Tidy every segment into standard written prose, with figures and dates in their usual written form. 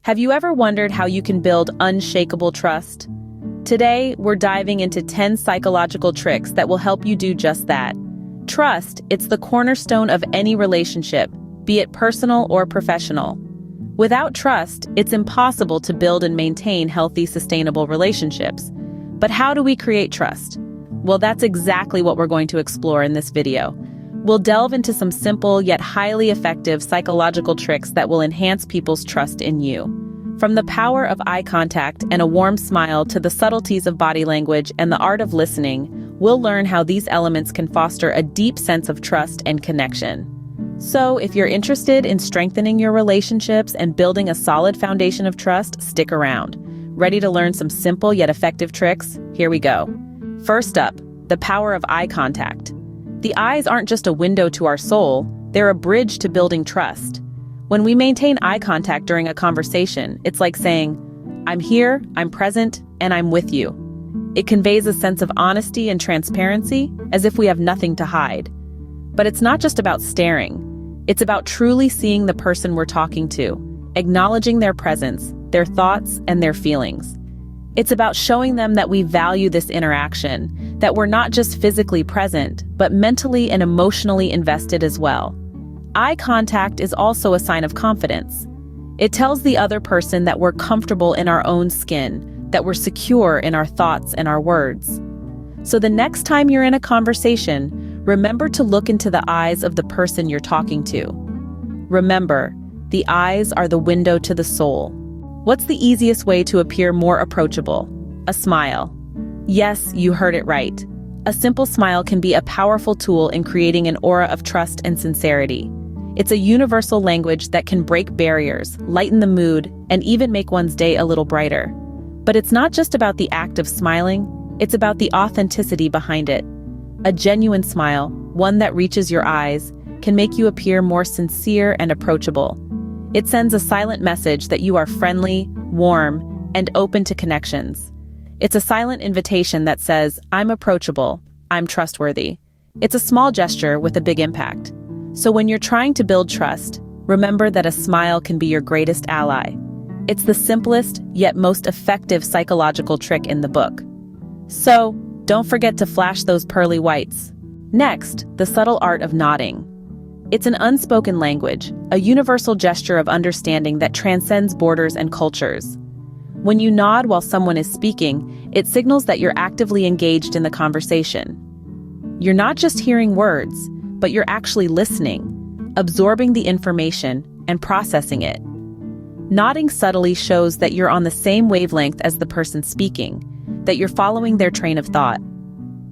Have you ever wondered how you can build unshakable trust? Today, we're diving into 10 psychological tricks that will help you do just that. Trust, it's the cornerstone of any relationship, be it personal or professional. Without trust, it's impossible to build and maintain healthy, sustainable relationships. But how do we create trust? Well, that's exactly what we're going to explore in this video. We'll delve into some simple yet highly effective psychological tricks that will enhance people's trust in you. From the power of eye contact and a warm smile to the subtleties of body language and the art of listening, we'll learn how these elements can foster a deep sense of trust and connection. So, if you're interested in strengthening your relationships and building a solid foundation of trust, stick around. Ready to learn some simple yet effective tricks? Here we go. First up, the power of eye contact. The eyes aren't just a window to our soul, they're a bridge to building trust. When we maintain eye contact during a conversation, it's like saying, "I'm here, I'm present, and I'm with you." It conveys a sense of honesty and transparency, as if we have nothing to hide. But it's not just about staring. It's about truly seeing the person we're talking to, acknowledging their presence, their thoughts, and their feelings. It's about showing them that we value this interaction, that we're not just physically present, but mentally and emotionally invested as well. Eye contact is also a sign of confidence. It tells the other person that we're comfortable in our own skin, that we're secure in our thoughts and our words. So the next time you're in a conversation, remember to look into the eyes of the person you're talking to. Remember, the eyes are the window to the soul. What's the easiest way to appear more approachable? A smile. Yes, you heard it right. A simple smile can be a powerful tool in creating an aura of trust and sincerity. It's a universal language that can break barriers, lighten the mood, and even make one's day a little brighter. But it's not just about the act of smiling, it's about the authenticity behind it. A genuine smile, one that reaches your eyes, can make you appear more sincere and approachable. It sends a silent message that you are friendly, warm, and open to connections. It's a silent invitation that says, "I'm approachable, I'm trustworthy." It's a small gesture with a big impact. So when you're trying to build trust, remember that a smile can be your greatest ally. It's the simplest, yet most effective psychological trick in the book. So, don't forget to flash those pearly whites. Next, the subtle art of nodding. It's an unspoken language, a universal gesture of understanding that transcends borders and cultures. When you nod while someone is speaking, it signals that you're actively engaged in the conversation. You're not just hearing words, but you're actually listening, absorbing the information, and processing it. Nodding subtly shows that you're on the same wavelength as the person speaking, that you're following their train of thought.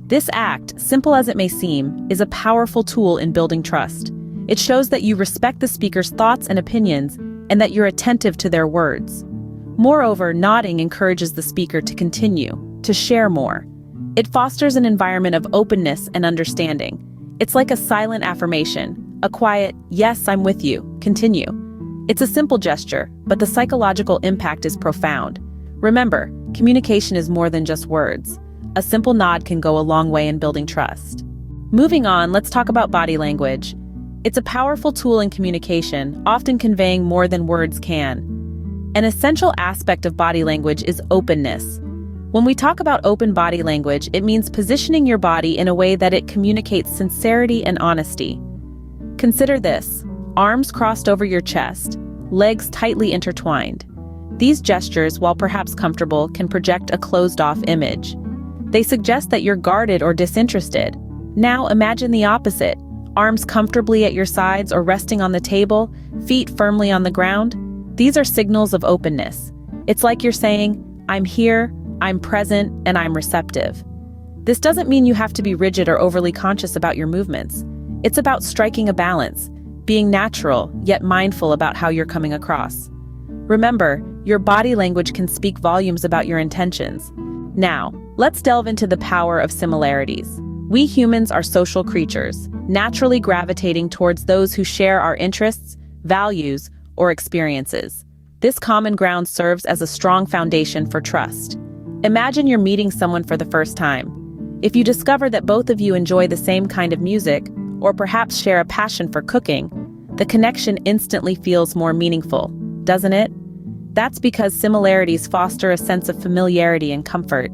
This act, simple as it may seem, is a powerful tool in building trust. It shows that you respect the speaker's thoughts and opinions, and that you're attentive to their words. Moreover, nodding encourages the speaker to continue, to share more. It fosters an environment of openness and understanding. It's like a silent affirmation, a quiet, "Yes, I'm with you, continue." It's a simple gesture, but the psychological impact is profound. Remember, communication is more than just words. A simple nod can go a long way in building trust. Moving on, let's talk about body language. It's a powerful tool in communication, often conveying more than words can. An essential aspect of body language is openness. When we talk about open body language, it means positioning your body in a way that it communicates sincerity and honesty. Consider this: arms crossed over your chest, legs tightly intertwined. These gestures, while perhaps comfortable, can project a closed-off image. They suggest that you're guarded or disinterested. Now imagine the opposite: arms comfortably at your sides or resting on the table, feet firmly on the ground. These are signals of openness. It's like you're saying, "I'm here, I'm present, and I'm receptive." This doesn't mean you have to be rigid or overly conscious about your movements. It's about striking a balance, being natural, yet mindful about how you're coming across. Remember, your body language can speak volumes about your intentions. Now, let's delve into the power of similarities. We humans are social creatures, naturally gravitating towards those who share our interests, values, or experiences. This common ground serves as a strong foundation for trust. Imagine you're meeting someone for the first time. If you discover that both of you enjoy the same kind of music, or perhaps share a passion for cooking, the connection instantly feels more meaningful, doesn't it? That's because similarities foster a sense of familiarity and comfort.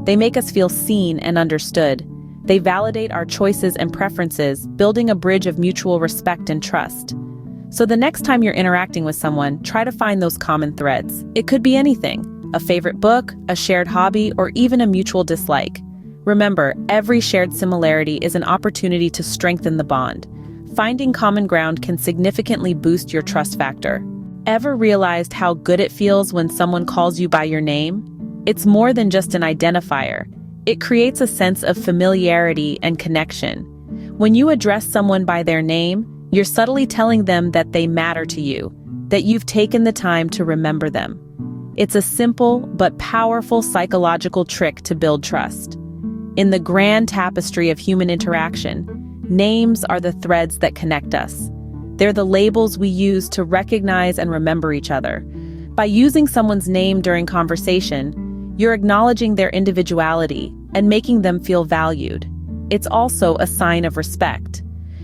They make us feel seen and understood. They validate our choices and preferences, building a bridge of mutual respect and trust. So the next time you're interacting with someone, try to find those common threads. It could be anything: a favorite book, a shared hobby, or even a mutual dislike. Remember, every shared similarity is an opportunity to strengthen the bond. Finding common ground can significantly boost your trust factor. Ever realized how good it feels when someone calls you by your name? It's more than just an identifier. It creates a sense of familiarity and connection. When you address someone by their name, you're subtly telling them that they matter to you, that you've taken the time to remember them. It's a simple but powerful psychological trick to build trust. In the grand tapestry of human interaction, names are the threads that connect us. They're the labels we use to recognize and remember each other. By using someone's name during conversation, you're acknowledging their individuality and making them feel valued. It's also a sign of respect.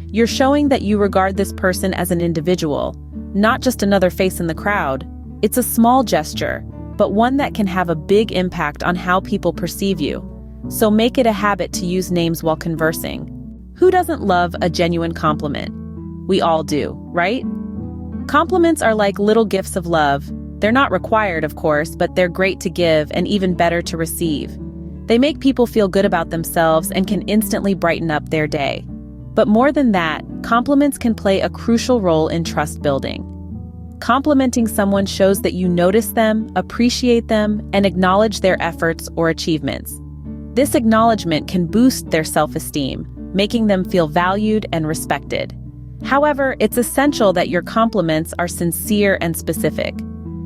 You're showing that you regard this person as an individual, not just another face in the crowd. It's a small gesture, but one that can have a big impact on how people perceive you. So make it a habit to use names while conversing. Who doesn't love a genuine compliment? We all do, right? Compliments are like little gifts of love. They're not required, of course, but they're great to give and even better to receive. They make people feel good about themselves and can instantly brighten up their day. But more than that, compliments can play a crucial role in trust building. Complimenting someone shows that you notice them, appreciate them, and acknowledge their efforts or achievements. This acknowledgement can boost their self-esteem, making them feel valued and respected. However, it's essential that your compliments are sincere and specific.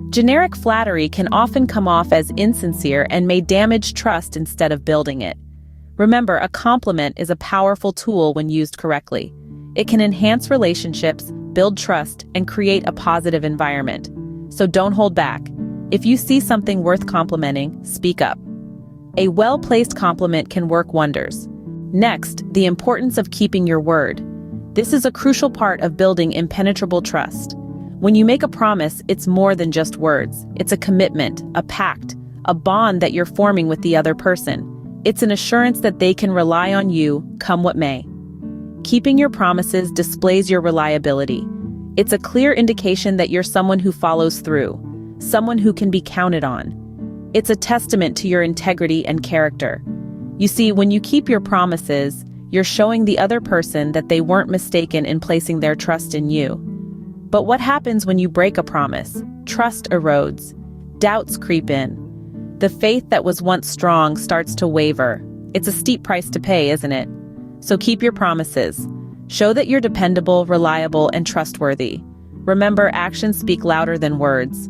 Generic flattery can often come off as insincere and may damage trust instead of building it. Remember, a compliment is a powerful tool when used correctly. It can enhance relationships, build trust, and create a positive environment. So don't hold back. If you see something worth complimenting, speak up. A well-placed compliment can work wonders. Next, the importance of keeping your word. This is a crucial part of building impenetrable trust. When you make a promise, it's more than just words. It's a commitment, a pact, a bond that you're forming with the other person. It's an assurance that they can rely on you, come what may. Keeping your promises displays your reliability. It's a clear indication that you're someone who follows through, someone who can be counted on. It's a testament to your integrity and character. You see, when you keep your promises, you're showing the other person that they weren't mistaken in placing their trust in you. But what happens when you break a promise? Trust erodes. Doubts creep in. The faith that was once strong starts to waver. It's a steep price to pay, isn't it? So keep your promises. Show that you're dependable, reliable, and trustworthy. Remember, actions speak louder than words.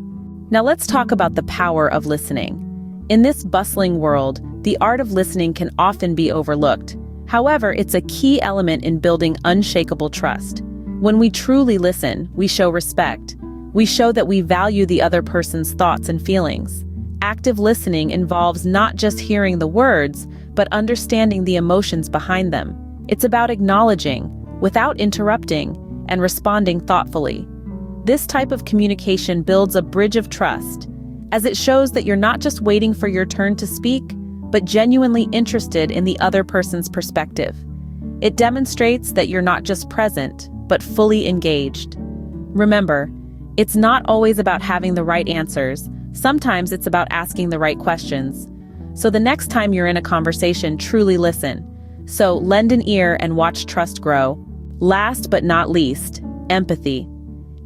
Now let's talk about the power of listening. In this bustling world, the art of listening can often be overlooked. However, it's a key element in building unshakable trust. When we truly listen, we show respect. We show that we value the other person's thoughts and feelings. Active listening involves not just hearing the words, but understanding the emotions behind them. It's about acknowledging, without interrupting, and responding thoughtfully. This type of communication builds a bridge of trust, as it shows that you're not just waiting for your turn to speak, but genuinely interested in the other person's perspective. It demonstrates that you're not just present, but fully engaged. Remember, it's not always about having the right answers. Sometimes it's about asking the right questions. So the next time you're in a conversation, truly listen. So lend an ear and watch trust grow. Last but not least, empathy.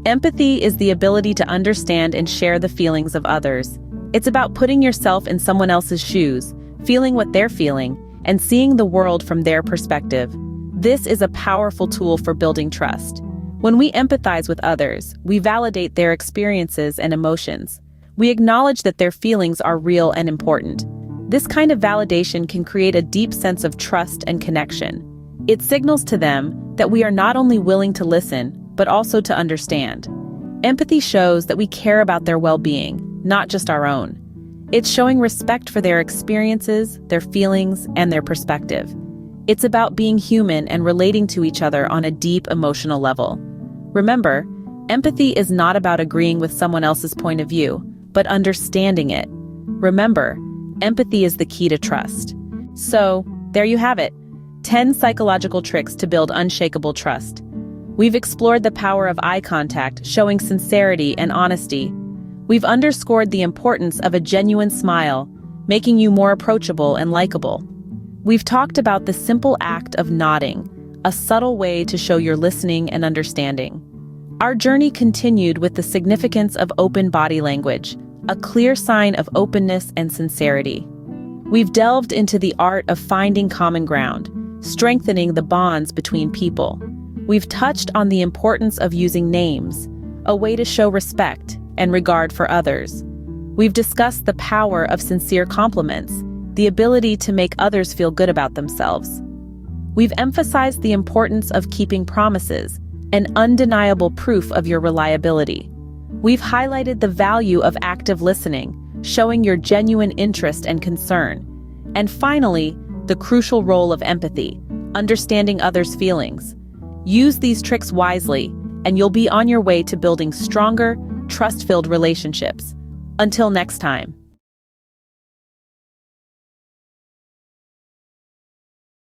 Empathy is the ability to understand and share the feelings of others. It's about putting yourself in someone else's shoes, feeling what they're feeling, and seeing the world from their perspective. This is a powerful tool for building trust. When we empathize with others, we validate their experiences and emotions. We acknowledge that their feelings are real and important. This kind of validation can create a deep sense of trust and connection. It signals to them that we are not only willing to listen, but also to understand. Empathy shows that we care about their well-being, not just our own. It's showing respect for their experiences, their feelings, and their perspective. It's about being human and relating to each other on a deep emotional level. Remember, empathy is not about agreeing with someone else's point of view, but understanding it. Remember, empathy is the key to trust. So, there you have it. 10 psychological tricks to build unshakable trust. We've explored the power of eye contact, showing sincerity and honesty. We've underscored the importance of a genuine smile, making you more approachable and likable. We've talked about the simple act of nodding, a subtle way to show you're listening and understanding. Our journey continued with the significance of open body language, a clear sign of openness and sincerity. We've delved into the art of finding common ground, strengthening the bonds between people. We've touched on the importance of using names, a way to show respect and regard for others. We've discussed the power of sincere compliments, the ability to make others feel good about themselves. We've emphasized the importance of keeping promises, an undeniable proof of your reliability. We've highlighted the value of active listening, showing your genuine interest and concern. And finally, the crucial role of empathy, understanding others' feelings. Use these tricks wisely, and you'll be on your way to building stronger, trust-filled relationships. Until next time.